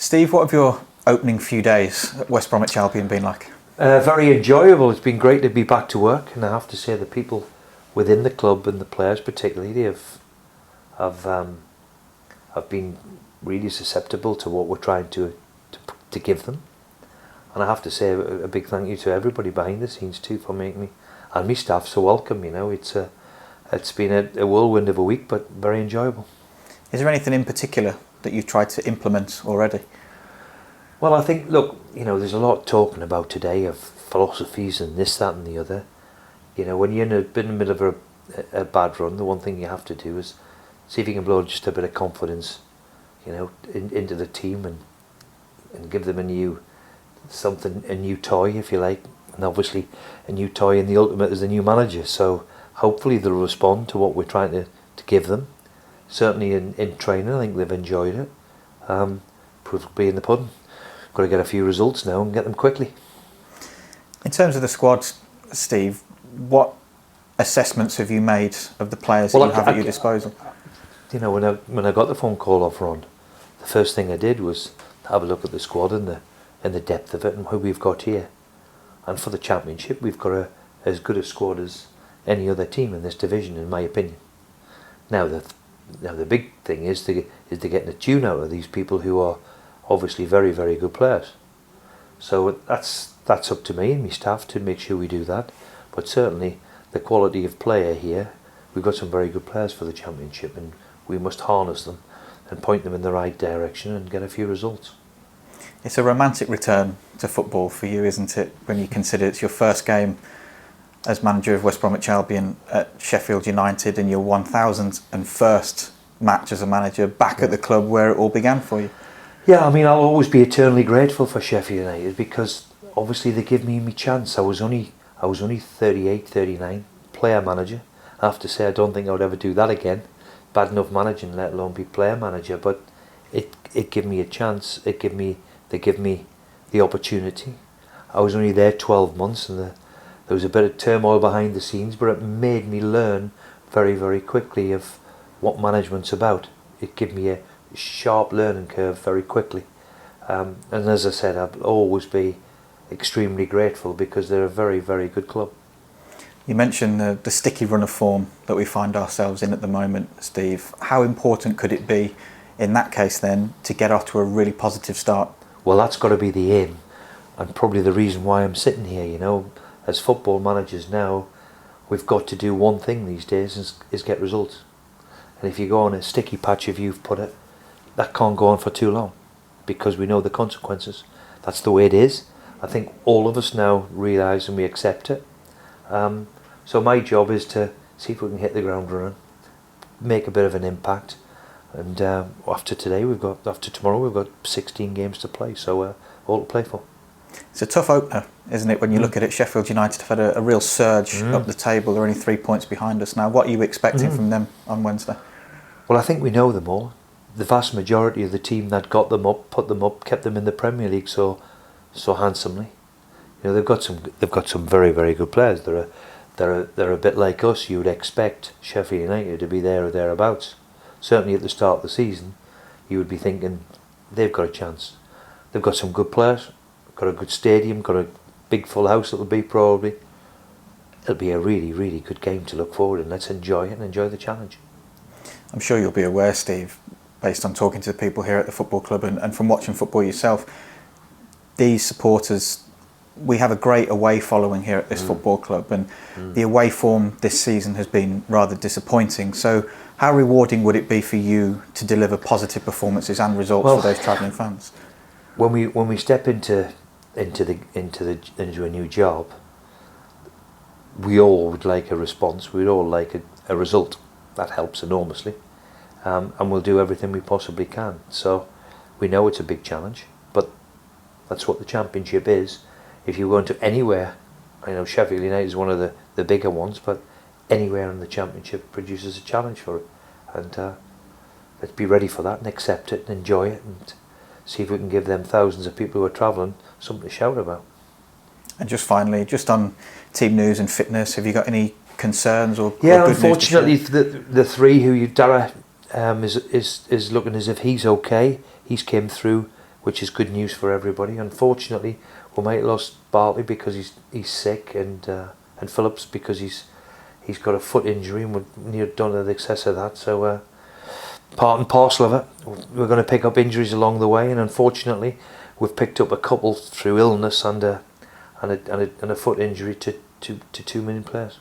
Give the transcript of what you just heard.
Steve, what have your opening few days at West Bromwich Albion been like? Very enjoyable. It's been great to be back to work, and I have to say the people within the club and the players particularly have been really susceptible to what we're trying to give them. And I have to say a big thank you to everybody behind the scenes too for making me and my staff so welcome. You know, it's been a whirlwind of a week, but very enjoyable. Is there anything in particular that you've tried to implement already? Well, I think, look, you know, there's a lot talking about today of philosophies and this, that and the other. You know, when you're in the middle of a bad run, the one thing you have to do is see if you can blow just a bit of confidence, you know, into the team and give them a new toy, if you like. And obviously a new toy in the ultimate is the new manager. So hopefully they'll respond to what we're trying to give them. Certainly in training, I think they've enjoyed it. Proof will be in the pudding. Got to get a few results now and get them quickly. In terms of the squad, Steve, what assessments have you made of the players that you have at your disposal? You know, when I got the phone call off Ron, the first thing I did was have a look at the squad and the depth of it and who we've got here. And for the Championship, we've got as good a squad as any other team in this division, in my opinion. Now the big thing is to get the tune out of these people who are obviously very, very good players. So that's up to me and my staff to make sure we do that. But certainly the quality of player here, we've got some very good players for the Championship, and we must harness them and point them in the right direction and get a few results. It's a romantic return to football for you, isn't it, when you consider it's your first game as manager of West Bromwich Albion at Sheffield United and your 1001st match as a manager back at the club where it all began for you? Yeah, I mean, I'll always be eternally grateful for Sheffield United because obviously they give me my chance. I was only 38, 39, player manager. I have to say I don't think I would ever do that again. Bad enough managing, let alone be player manager. But it gave me a chance. They give me the opportunity. I was only there 12 months, and there was a bit of turmoil behind the scenes, but it made me learn very, very quickly of what management's about. It gave me a sharp learning curve very quickly. And as I said, I'll always be extremely grateful because they're a very, very good club. You mentioned the sticky run of form that we find ourselves in at the moment, Steve. How important could it be in that case then to get off to a really positive start? Well, that's got to be the aim, and probably the reason why I'm sitting here. You know, as football managers now, we've got to do one thing these days is get results. And if you go on a sticky patch, if you've put it, that can't go on for too long because we know the consequences. That's the way it is. I think all of us now realise and we accept it. So my job is to see if we can hit the ground running, make a bit of an impact. And after tomorrow we've got 16 games to play, so all to play for. It's a tough opener, isn't it, when you look at it? Sheffield United have had a real surge up the table. They're only 3 points behind us now. What are you expecting from them on Wednesday? Well, I think we know them all. The vast majority of the team that got them up, put them up, kept them in the Premier League so handsomely. You know, they've got some very, very good players. They're a bit like us. You would expect Sheffield United to be there or thereabouts. Certainly at the start of the season, you would be thinking they've got a chance. They've got some good players, got a good stadium, got a big full house. It'll be probably. It'll be a really, really good game to look forward, and let's enjoy it and enjoy the challenge. I'm sure you'll be aware, Steve, based on talking to the people here at the football club and from watching football yourself, these supporters, we have a great away following here at this football club, and the away form this season has been rather disappointing. So how rewarding would it be for you to deliver positive performances and results for those travelling fans? When we step into a new job, we all would like a response. We'd all like a result. That helps enormously, and we'll do everything we possibly can. So we know it's a big challenge, but that's what the Championship is. If you go into anywhere, I know Sheffield United is one of the bigger ones, but anywhere in the Championship produces a challenge for it. And let's be ready for that and accept it and enjoy it and see if we can give them thousands of people who are travelling something to shout about. And just finally, just on team news and fitness, have you got any concerns or yeah, or good unfortunately news to share? the three who Dara is looking as if he's okay. He's came through which is good news for everybody. Unfortunately, we might have lost Bartley because he's sick, and Phillips because he's got a foot injury, and we're near done to the excess of that. So part and parcel of it, we're going to pick up injuries along the way, and unfortunately, we've picked up a couple through illness and a foot injury to two main players.